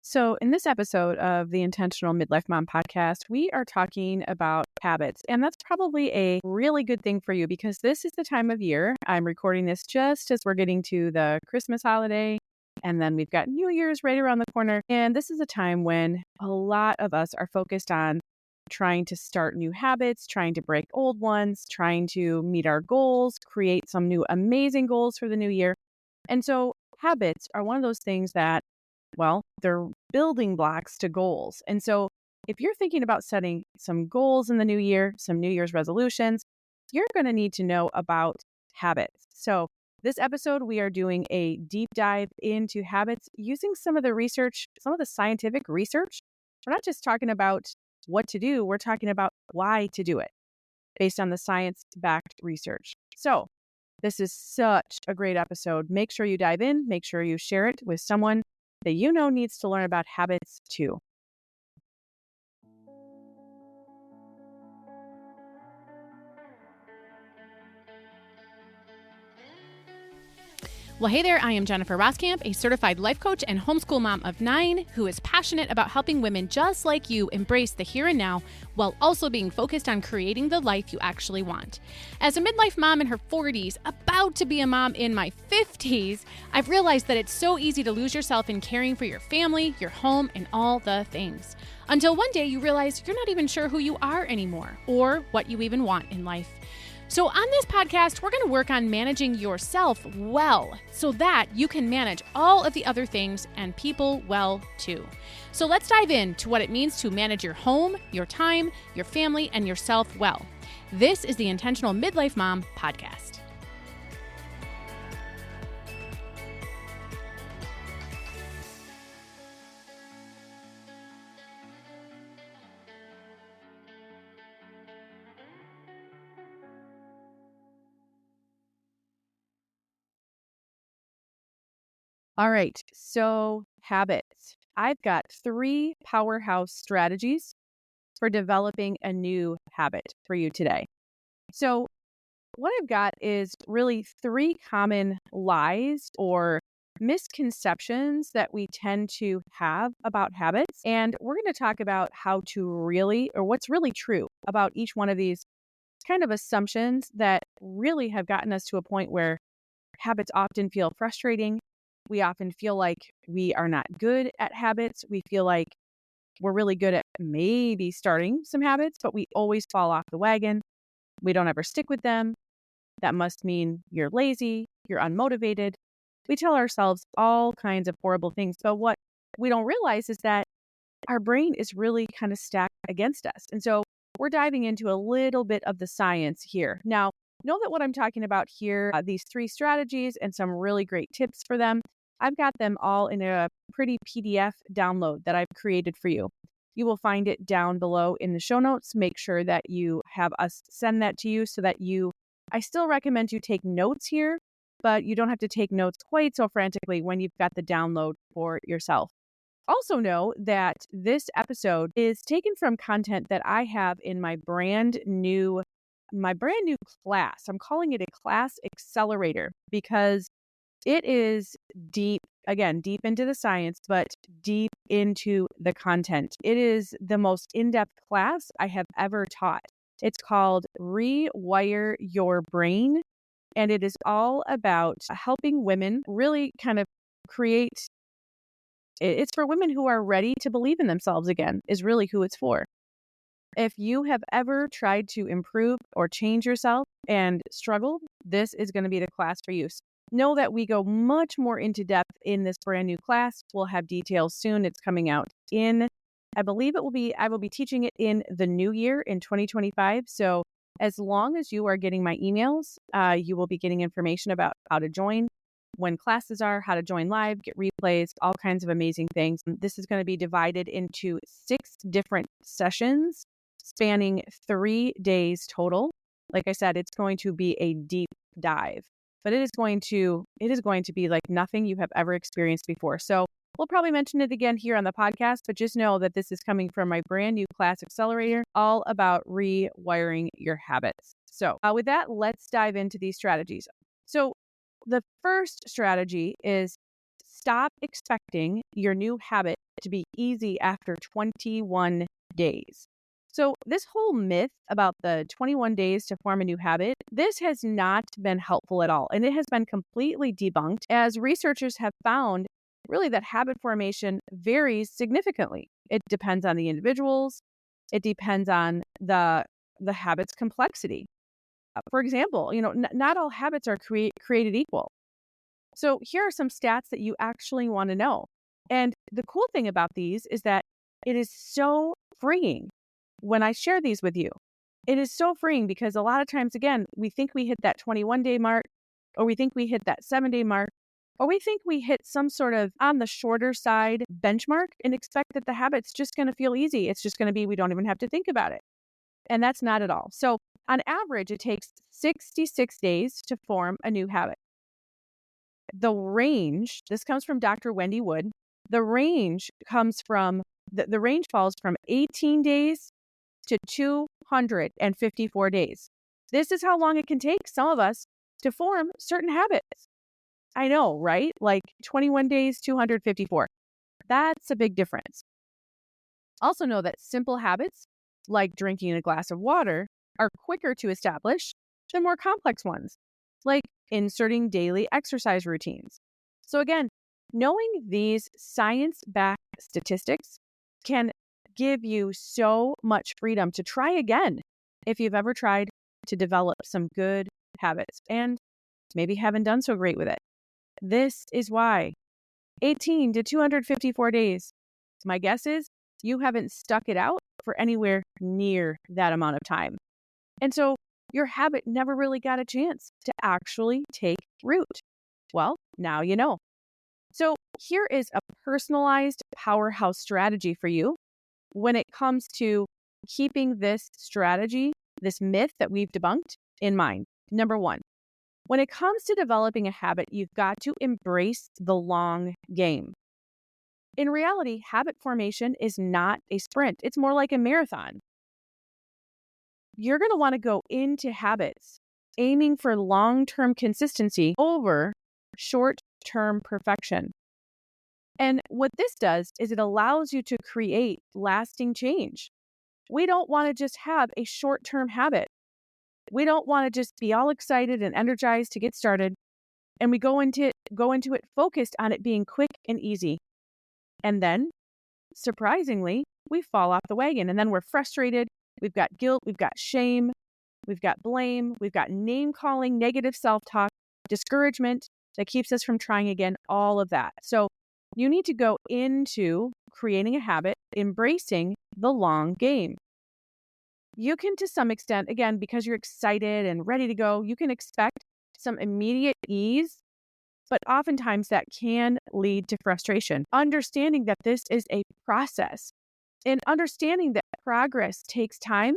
So, in this episode of the Intentional Midlife Mom podcast, we are talking about habits. And that's probably a really good thing for you because this is the time of year. I'm recording this just as we're getting to the Christmas holiday. And then we've got New Year's right around the corner. And this is a time when a lot of us are focused on trying to start new habits, trying to break old ones, trying to meet our goals, create some new amazing goals for the new year. And so, habits are one of those things that they're building blocks to goals. And so if you're thinking about setting some goals in the new year, some New Year's resolutions, you're going to need to know about habits. So this episode, we are doing a deep dive into habits using some of the research, some of the scientific research. We're not just talking about what to do, we're talking about why to do it based on the science-backed research. So this is such a great episode. Make sure you dive in, make sure you share it with someone that you know needs to learn about habits too. Well, hey there, I am Jennifer Roskamp, a certified life coach and homeschool mom of 9 who is passionate about helping women just like you embrace the here and now while also being focused on creating the life you actually want. As a midlife mom in her 40s, about to be a mom in my 50s, I've realized that it's so easy to lose yourself in caring for your family, your home, and all the things. Until one day you realize you're not even sure who you are anymore or what you even want in life. So on this podcast, we're going to work on managing yourself well so that you can manage all of the other things and people well too. So let's dive into what it means to manage your home, your time, your family, and yourself well. This is the Intentional Midlife Mom podcast. All right, so habits. I've got 3 powerhouse strategies for developing a new habit for you today. So what I've got is really 3 common lies or misconceptions that we tend to have about habits. And we're going to talk about how to really, or what's really true about each one of these kind of assumptions that really have gotten us to a point where habits often feel frustrating. We often feel like we are not good at habits. We feel like we're really good at maybe starting some habits, but we always fall off the wagon. We don't ever stick with them. That must mean you're lazy, you're unmotivated. We tell ourselves all kinds of horrible things. But what we don't realize is that our brain is really kind of stacked against us. And so we're diving into a little bit of the science here. Now, know that what I'm talking about here, these 3 strategies and some really great tips for them, I've got them all in a pretty PDF download that I've created for you. You will find it down below in the show notes. Make sure that you have us send that to you so that I still recommend you take notes here, but you don't have to take notes quite so frantically when you've got the download for yourself. Also know that this episode is taken from content that I have in my brand new class. I'm calling it a class accelerator because it is deep into the science, but deep into the content. It is the most in-depth class I have ever taught. It's called Rewire Your Brain, and it is all about helping women really kind of create. It's for women who are ready to believe in themselves again, is really who it's for. If you have ever tried to improve or change yourself and struggled, this is going to be the class for you. Know that we go much more into depth in this brand new class. We'll have details soon. It's coming out I will be teaching it in the new year in 2025. So as long as you are getting my emails, you will be getting information about how to join, when classes are, how to join live, get replays, all kinds of amazing things. This is going to be divided into 6 different sessions spanning 3 days total. Like I said, it's going to be a deep dive, but it is going to be like nothing you have ever experienced before. So we'll probably mention it again here on the podcast, but just know that this is coming from my brand new class accelerator, all about rewiring your habits. So with that, let's dive into these strategies. So the first strategy is stop expecting your new habit to be easy after 21 days. So, this whole myth about the 21 days to form a new habit, this has not been helpful at all. And it has been completely debunked as researchers have found really that habit formation varies significantly. It depends on the individuals, it depends on the habit's complexity. For example, not all habits are created equal. So here are some stats that you actually want to know. And the cool thing about these is that it is so freeing when I share these with you. It is so freeing because a lot of times, again, we think we hit that 21-day mark, or we think we hit that 7-day mark, or we think we hit some sort of on the shorter side benchmark and expect that the habit's just going to feel easy. It's just going to be, we don't even have to think about it. And that's not at all. So on average, it takes 66 days to form a new habit. The range, this comes from Dr. Wendy Wood. The range comes from, the range falls from 18 days to 254 days. This is how long it can take some of us to form certain habits. I know, right? Like 21 days, 254. That's a big difference. Also know that simple habits, like drinking a glass of water, are quicker to establish than more complex ones, like inserting daily exercise routines. So again, knowing these science-backed statistics can give you so much freedom to try again if you've ever tried to develop some good habits and maybe haven't done so great with it. This is why 18 to 254 days. My guess is you haven't stuck it out for anywhere near that amount of time. And so your habit never really got a chance to actually take root. Well, now you know. So here is a personalized powerhouse strategy for you when it comes to keeping this strategy, this myth that we've debunked, in mind. Number one, when it comes to developing a habit, you've got to embrace the long game. In reality, habit formation is not a sprint. It's more like a marathon. You're going to want to go into habits aiming for long-term consistency over short-term perfection. And what this does is it allows you to create lasting change. We don't want to just have a short-term habit. We don't want to just be all excited and energized to get started, and we go into it focused on it being quick and easy. And then, surprisingly, we fall off the wagon, and then we're frustrated. We've got guilt, we've got shame, we've got blame, we've got name-calling, negative self-talk, discouragement that keeps us from trying again, all of that. So you need to go into creating a habit, embracing the long game. You can, to some extent, again, because you're excited and ready to go, you can expect some immediate ease, but oftentimes that can lead to frustration. Understanding that this is a process and understanding that progress takes time,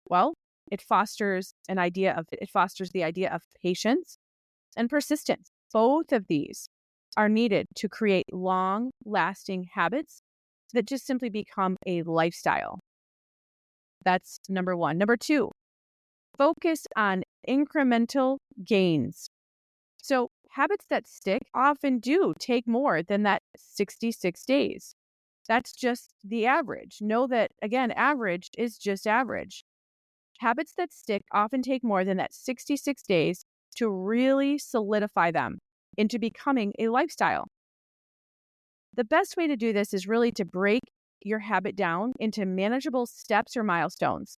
well, it fosters the idea of patience and persistence. Both of these are needed to create long-lasting habits that just simply become a lifestyle. That's number one. Number two, focus on incremental gains. So habits that stick often do take more than that 66 days. That's just the average. Know that, again, average is just average. Habits that stick often take more than that 66 days to really solidify them into becoming a lifestyle. The best way to do this is really to break your habit down into manageable steps or milestones.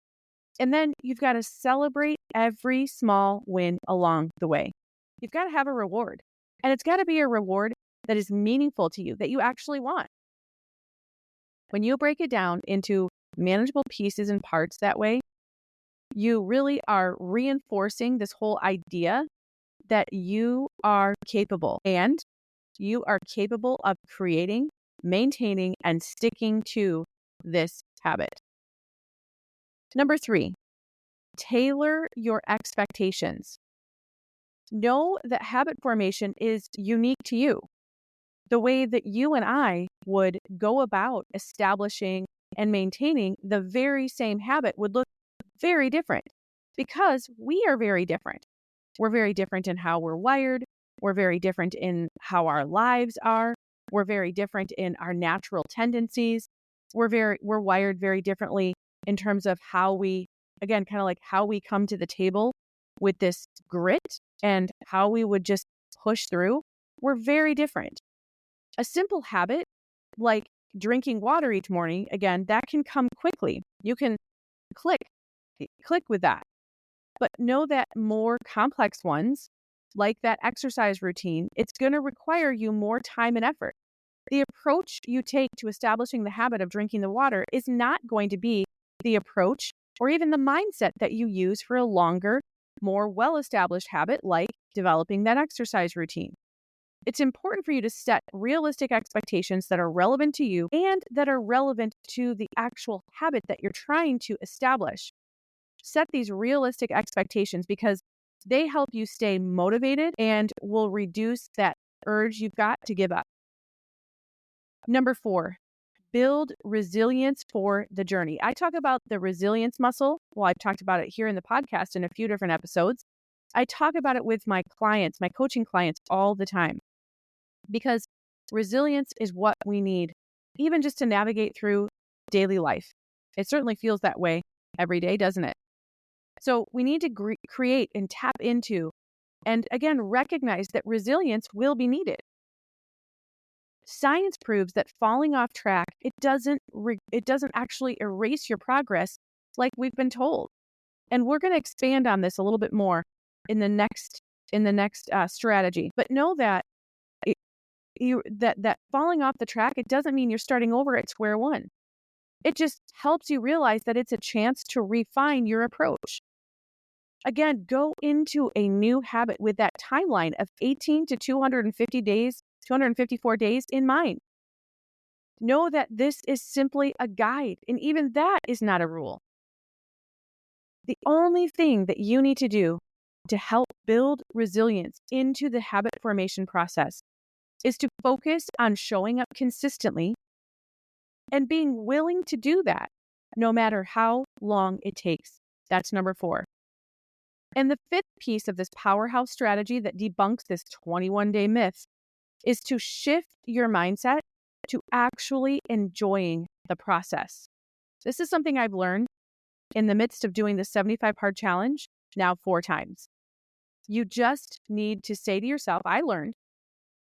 And then you've got to celebrate every small win along the way. You've got to have a reward. And it's got to be a reward that is meaningful to you, that you actually want. When you break it down into manageable pieces and parts that way, you really are reinforcing this whole idea that you are capable, and you are capable of creating, maintaining, and sticking to this habit. Number three, tailor your expectations. Know that habit formation is unique to you. The way that you and I would go about establishing and maintaining the very same habit would look very different because we are very different. We're very different in how we're wired. We're very different in how our lives are. We're very different in our natural tendencies. We're wired very differently in terms of how we, again, kind of like how we come to the table with this grit and how we would just push through. We're very different. A simple habit like drinking water each morning, again, that can come quickly. You can click with that. But know that more complex ones, like that exercise routine, it's going to require you more time and effort. The approach you take to establishing the habit of drinking the water is not going to be the approach or even the mindset that you use for a longer, more well-established habit like developing that exercise routine. It's important for you to set realistic expectations that are relevant to you and that are relevant to the actual habit that you're trying to establish. Set these realistic expectations because they help you stay motivated and will reduce that urge you've got to give up. Number 4, build resilience for the journey. I talk about the resilience muscle. Well, I've talked about it here in the podcast in a few different episodes. I talk about it with my clients, my coaching clients all the time, because resilience is what we need, even just to navigate through daily life. It certainly feels that way every day, doesn't it? So we need to create and tap into, and again, recognize that resilience will be needed. Science proves that falling off track, it doesn't actually erase your progress like we've been told. And we're going to expand on this a little bit more in the next strategy. But know that that falling off the track, it doesn't mean you're starting over at square one. It just helps you realize that it's a chance to refine your approach. Again, go into a new habit with that timeline of 18 to 254 days in mind. Know that this is simply a guide, and even that is not a rule. The only thing that you need to do to help build resilience into the habit formation process is to focus on showing up consistently and being willing to do that no matter how long it takes. That's number 4. And the 5th piece of this powerhouse strategy that debunks this 21-day myth is to shift your mindset to actually enjoying the process. This is something I've learned in the midst of doing the 75 hard challenge now 4 times. You just need to say to yourself, I learned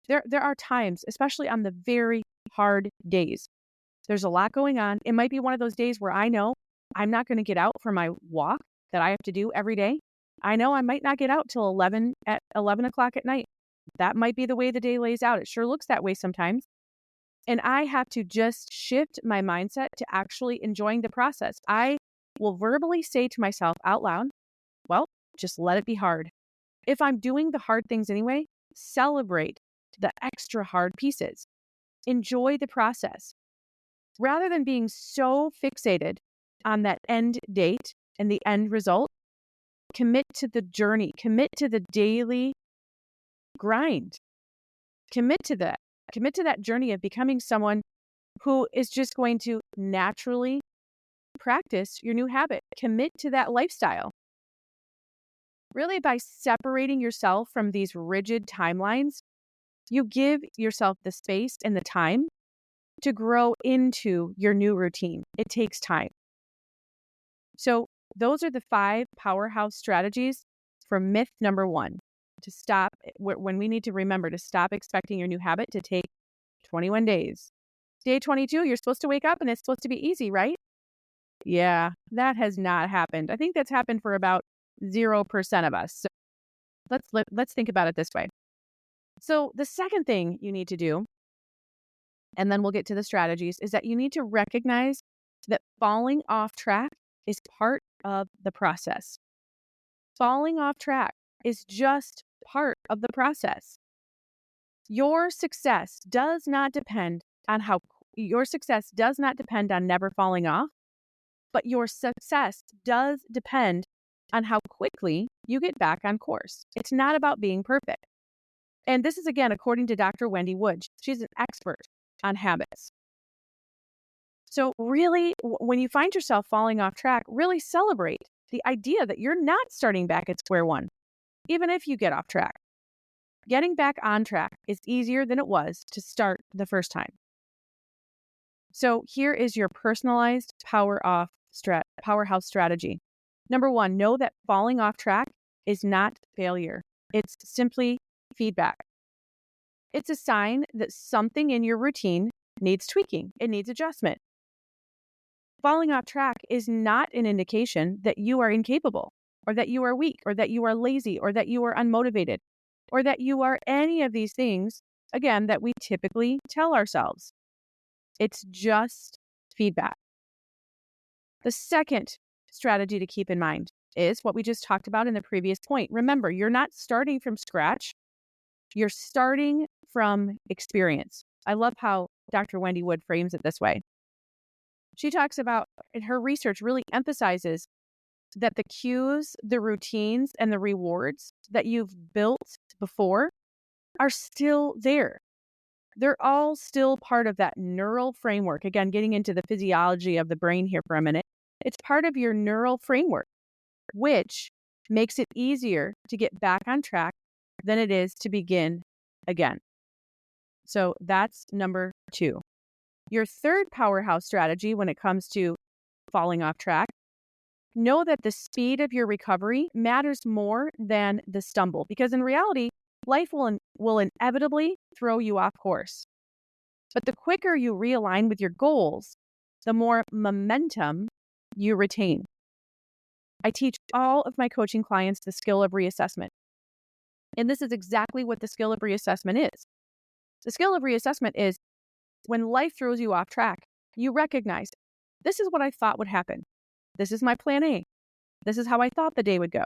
there are times, especially on the very hard days, there's a lot going on. It might be one of those days where I know I'm not going to get out for my walk that I have to do every day. I know I might not get out till 11 o'clock at night. That might be the way the day lays out. It sure looks that way sometimes. And I have to just shift my mindset to actually enjoying the process. I will verbally say to myself out loud, well, just let it be hard. If I'm doing the hard things anyway, celebrate the extra hard pieces. Enjoy the process. Rather than being so fixated on that end date and the end result, commit to the journey, commit to the daily grind, commit to that journey of becoming someone who is just going to naturally practice your new habit. Commit to that lifestyle. Really, by separating yourself from these rigid timelines, you give yourself the space and the time to grow into your new routine. It takes time. So those are the 5 powerhouse strategies for myth number 1, to stop when we need to remember to stop expecting your new habit to take 21 days. Day 22, you're supposed to wake up and it's supposed to be easy, right? Yeah, that has not happened. I think that's happened for about 0% of us. So let's think about it this way. So the second thing you need to do, and then we'll get to the strategies, is that you need to recognize that falling off track is part of the process. Falling off track is just part of the process. Your success does not depend on never falling off, but your success does depend on how quickly you get back on course. It's not about being perfect. And this is, again, according to Dr. Wendy Wood. She's an expert on habits. So really, when you find yourself falling off track, really celebrate the idea that you're not starting back at square one, even if you get off track. Getting back on track is easier than it was to start the first time. So here is your personalized powerhouse strategy. Number one, know that falling off track is not failure. It's simply feedback. It's a sign that something in your routine needs tweaking. It needs adjustment. Falling off track is not an indication that you are incapable, or that you are weak, or that you are lazy, or that you are unmotivated, or that you are any of these things, again, that we typically tell ourselves. It's just feedback. The second strategy to keep in mind is what we just talked about in the previous point. Remember, you're not starting from scratch. You're starting from experience. I love how Dr. Wendy Wood frames it this way. She talks about, and her research really emphasizes that the cues, the routines, and the rewards that you've built before are still there. They're all still part of that neural framework. Again, getting into the physiology of the brain here for a minute. It's part of your neural framework, which makes it easier to get back on track than it is to begin again. So that's number 2. Your third powerhouse strategy when it comes to falling off track, know that the speed of your recovery matters more than the stumble, because in reality, life will inevitably throw you off course. But the quicker you realign with your goals, the more momentum you retain. I teach all of my coaching clients the skill of reassessment. And this is exactly what the skill of reassessment is. The skill of reassessment is when life throws you off track, you recognize, this is what I thought would happen. This is my plan A. This is how I thought the day would go.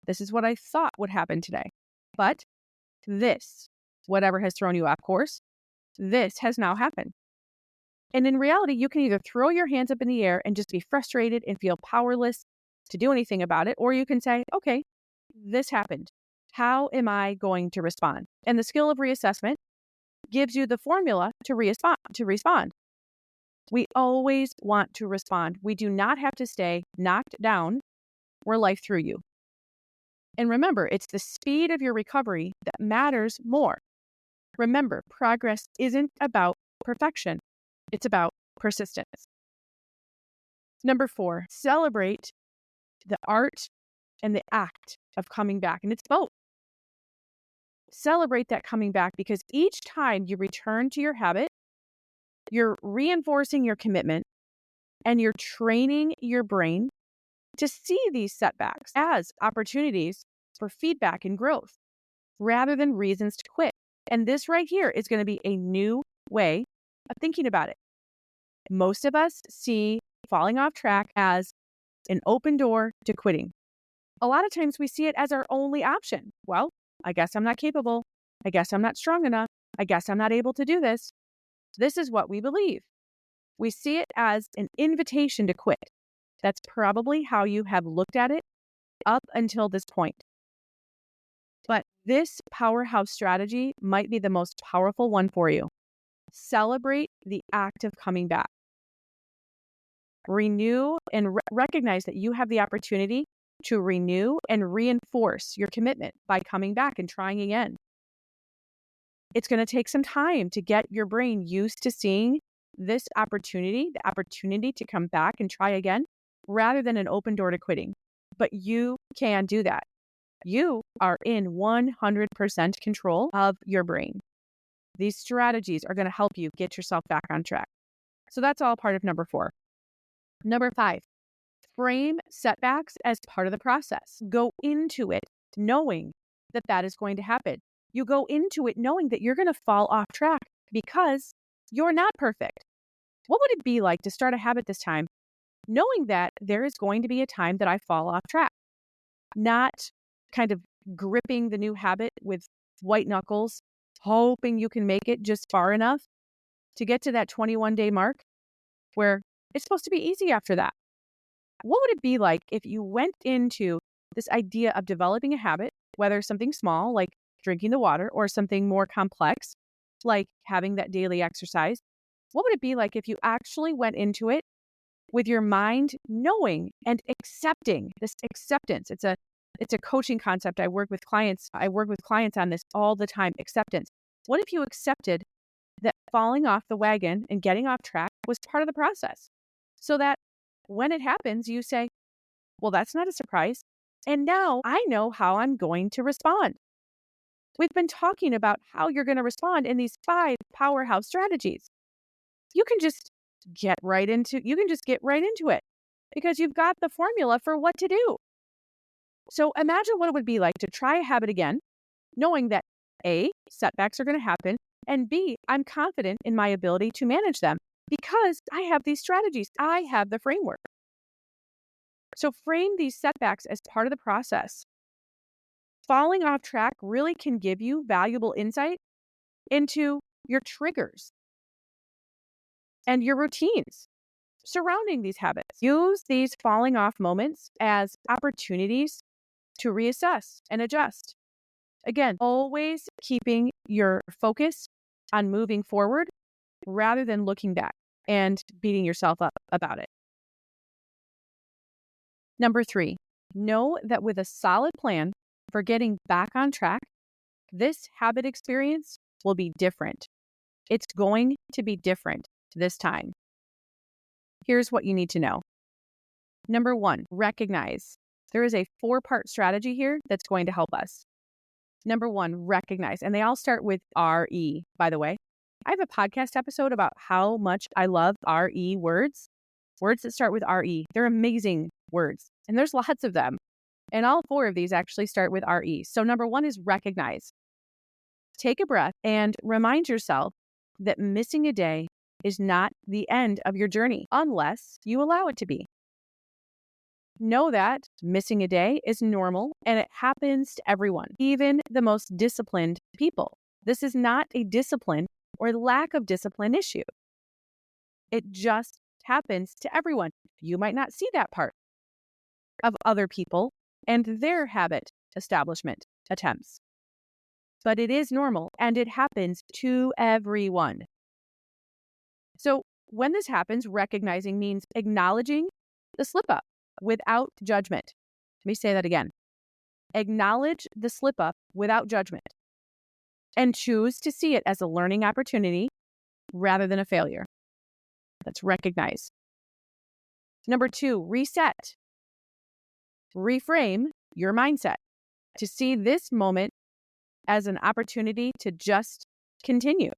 This is what I thought would happen today. But this, whatever has thrown you off course, this has now happened. And in reality, you can either throw your hands up in the air and just be frustrated and feel powerless to do anything about it, or you can say, okay, this happened. How am I going to respond? And the skill of reassessment gives you the formula to respond. We always want to respond. We do not have to stay knocked down where life threw you. And remember, it's the speed of your recovery that matters more. Remember, progress isn't about perfection. It's about persistence. Number 4, celebrate the art and the act of coming back. And it's both. Celebrate that coming back, because each time you return to your habit, you're reinforcing your commitment and you're training your brain to see these setbacks as opportunities for feedback and growth rather than reasons to quit. And this right here is going to be a new way of thinking about it. Most of us see falling off track as an open door to quitting. A lot of times we see it as our only option. Well, I guess I'm not capable. I guess I'm not strong enough. I guess I'm not able to do this. This is what we believe. We see it as an invitation to quit. That's probably how you have looked at it up until this point. But this powerhouse strategy might be the most powerful one for you. Celebrate the act of coming back. Renew and recognize that you have the opportunity to renew and reinforce your commitment by coming back and trying again. It's going to take some time to get your brain used to seeing this opportunity, the opportunity to come back and try again, rather than an open door to quitting. But you can do that. You are in 100% control of your brain. These strategies are going to help you get yourself back on track. So that's all part of number 4. Number 5, frame setbacks as part of the process. Go into it knowing that that is going to happen. You go into it knowing that you're going to fall off track because you're not perfect. What would it be like to start a habit this time, knowing that there is going to be a time that I fall off track? Not kind of gripping the new habit with white knuckles, hoping you can make it just far enough to get to that 21-day mark where it's supposed to be easy after that. What would it be like if you went into this idea of developing a habit, whether something small like drinking the water or something more complex like having that daily exercise? What would it be like if you actually went into it with your mind knowing and accepting this acceptance? It's a It's a coaching concept. I work with clients. I work with clients on this all the time. Acceptance. What if you accepted that falling off the wagon and getting off track was part of the process? So that when it happens, you say, well, that's not a surprise. And now I know how I'm going to respond. We've been talking about how you're going to respond in these 5 powerhouse strategies. You can just get right into it because you've got the formula for what to do. So imagine what it would be like to try a habit again, knowing that A, setbacks are going to happen, and B, I'm confident in my ability to manage them because I have these strategies. I have the framework. So frame these setbacks as part of the process. Falling off track really can give you valuable insight into your triggers and your routines surrounding these habits. Use these falling off moments as opportunities to reassess and adjust. Again, always keeping your focus on moving forward rather than looking back and beating yourself up about it. Number 3, know that with a solid plan for getting back on track, this habit experience will be different. It's going to be different this time. Here's what you need to know. Number 1, recognize. There is a 4-part strategy here that's going to help us. Number 1, recognize. And they all start with RE, by the way. I have a podcast episode about how much I love RE words. Words that start with RE. They're amazing words. And there's lots of them. And all 4 of these actually start with RE. So number 1 is recognize. Take a breath and remind yourself that missing a day is not the end of your journey unless you allow it to be. Know that missing a day is normal and it happens to everyone, even the most disciplined people. This is not a discipline or lack of discipline issue. It just happens to everyone. You might not see that part of other people and their habit establishment attempts, but it is normal and it happens to everyone. So when this happens, recognizing means acknowledging the slip up without judgment. Let me say that again. Acknowledge the slip up without judgment and choose to see it as a learning opportunity rather than a failure. Let's recognize. Number 2, reset. Reframe your mindset to see this moment as an opportunity to just continue,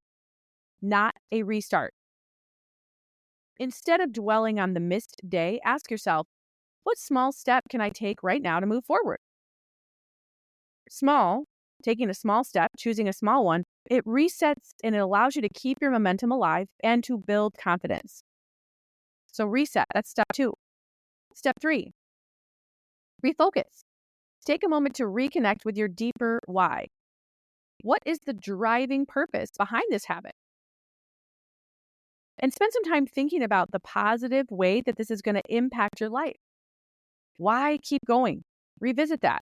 not a restart. Instead of dwelling on the missed day, ask yourself, what small step can I take right now to move forward? Small, taking a small step, choosing a small one, it resets and it allows you to keep your momentum alive and to build confidence. So reset, that's step 2. Step 3, refocus. Take a moment to reconnect with your deeper why. What is the driving purpose behind this habit? And spend some time thinking about the positive way that this is going to impact your life. Why keep going? Revisit that.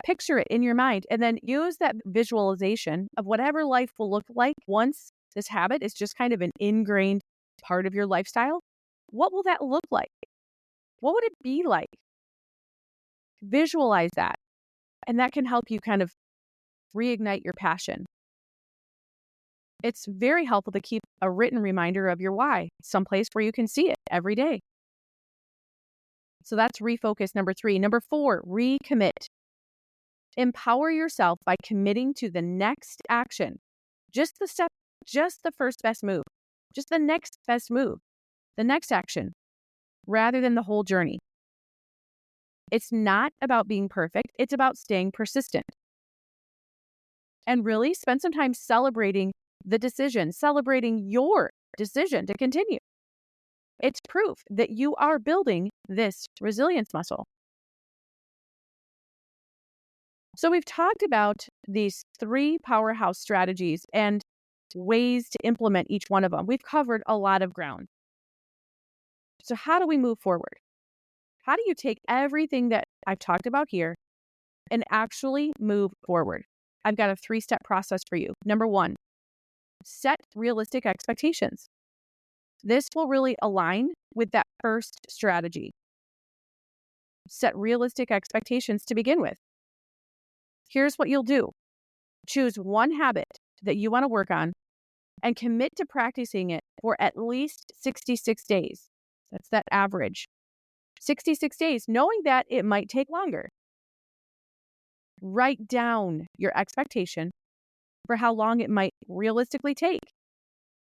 Picture it in your mind and then use that visualization of whatever life will look like once this habit is just kind of an ingrained part of your lifestyle. What will that look like? What would it be like? Visualize that. And that can help you kind of reignite your passion. It's very helpful to keep a written reminder of your why, someplace where you can see it every day. So that's refocus, number 3. Number 4, recommit. Empower yourself by committing to the next action. Just the step, just the first best move, just the next best move, the next action, rather than the whole journey. It's not about being perfect. It's about staying persistent. And really spend some time celebrating the decision, celebrating your decision to continue. It's proof that you are building this resilience muscle. So we've talked about these 3 powerhouse strategies and ways to implement each one of them. We've covered a lot of ground. So how do we move forward? How do you take everything that I've talked about here and actually move forward? I've got a 3-step process for you. Number 1, set realistic expectations. This will really align with that first strategy. set realistic expectations to begin with. Here's what you'll do. Choose one habit that you want to work on and commit to practicing it for at least 66 days. That's that average. 66 days, knowing that it might take longer. Write down your expectation for how long it might realistically take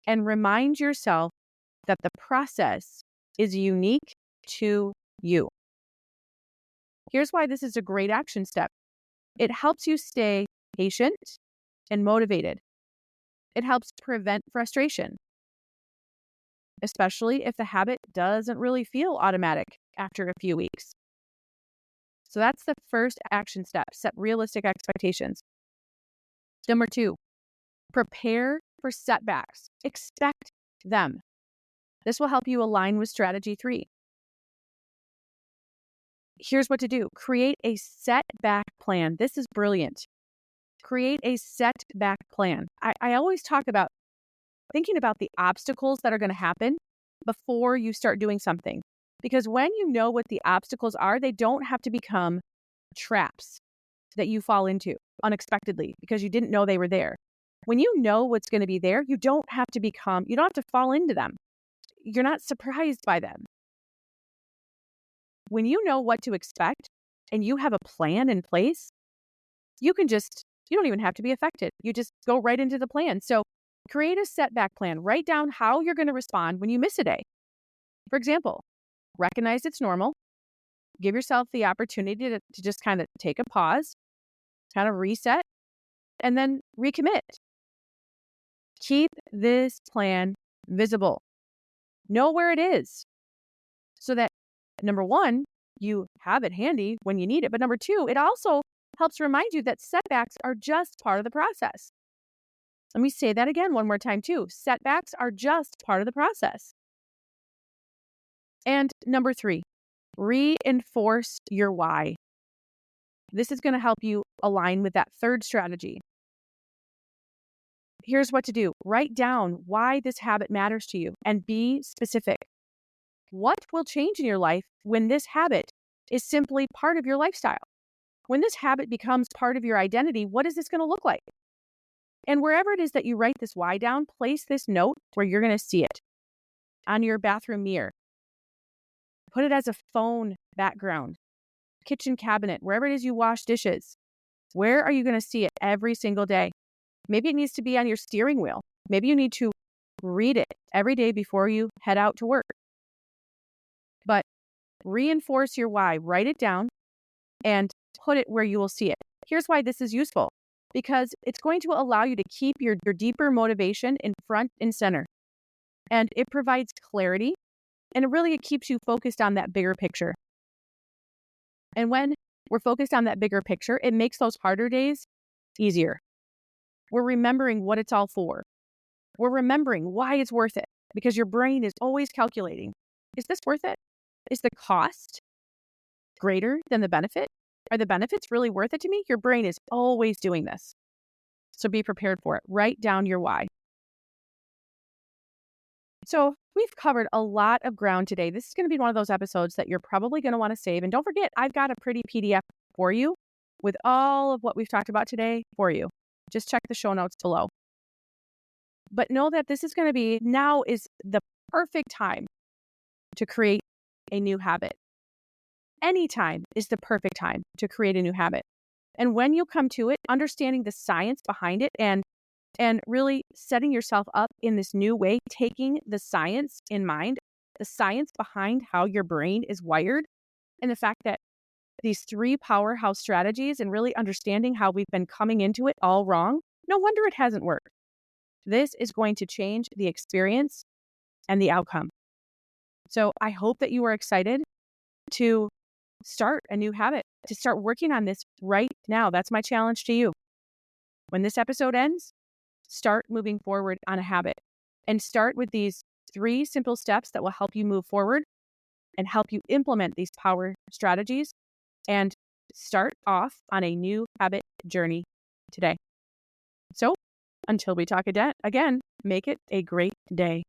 and remind yourself that the process is unique to you. Here's why this is a great action step. It helps you stay patient and motivated. It helps prevent frustration, especially if the habit doesn't really feel automatic after a few weeks. So that's the first action step, set realistic expectations. Number 2, prepare for setbacks. Expect them. This will help you align with strategy 3. Here's what to do. Create a setback plan. This is brilliant. Create a setback plan. I always talk about thinking about the obstacles that are going to happen before you start doing something. Because when you know what the obstacles are, they don't have to become traps that you fall into unexpectedly because you didn't know they were there. When you know what's going to be there, you don't have to fall into them. You're not surprised by them. When you know what to expect and you have a plan in place, you don't even have to be affected. You just go right into the plan. So create a setback plan. Write down how you're going to respond when you miss a day. For example, recognize it's normal. Give yourself the opportunity to just kind of take a pause, kind of reset, and then recommit. Keep this plan visible. Know where it is so that, number 1, you have it handy when you need it. But number 2, it also helps remind you that setbacks are just part of the process. Let me say that again one more time too. Setbacks are just part of the process. And number 3, reinforce your why. This is going to help you align with that third strategy. Here's what to do. Write down why this habit matters to you and be specific. What will change in your life when this habit is simply part of your lifestyle? When this habit becomes part of your identity, what is this going to look like? And wherever it is that you write this why down, place this note where you're going to see it on your bathroom mirror. Put it as a phone background, kitchen cabinet, wherever it is you wash dishes. Where are you going to see it every single day? Maybe it needs to be on your steering wheel. Maybe you need to read it every day before you head out to work. But reinforce your why. Write it down and put it where you will see it. Here's why this is useful. Because it's going to allow you to keep your deeper motivation in front and center. And it provides clarity. And it keeps you focused on that bigger picture. And when we're focused on that bigger picture, it makes those harder days easier. We're remembering what it's all for. We're remembering why it's worth it. Because your brain is always calculating, is this worth it? Is the cost greater than the benefit? Are the benefits really worth it to me? Your brain is always doing this. So be prepared for it. Write down your why. So we've covered a lot of ground today. This is going to be one of those episodes that you're probably going to want to save. And don't forget, I've got a pretty PDF for you with all of what we've talked about today for you. Just check the show notes below. But know that now is the perfect time to create a new habit. Anytime is the perfect time to create a new habit. And when you come to it, understanding the science behind it and really setting yourself up in this new way, taking the science in mind, the science behind how your brain is wired, and the fact that these 3 powerhouse strategies and really understanding how we've been coming into it all wrong, no wonder it hasn't worked. This is going to change the experience and the outcome. So I hope that you are excited to start a new habit, to start working on this right now. That's my challenge to you. When this episode ends, start moving forward on a habit and start with these 3 simple steps that will help you move forward and help you implement these power strategies and start off on a new habit journey today. So until we talk again, make it a great day.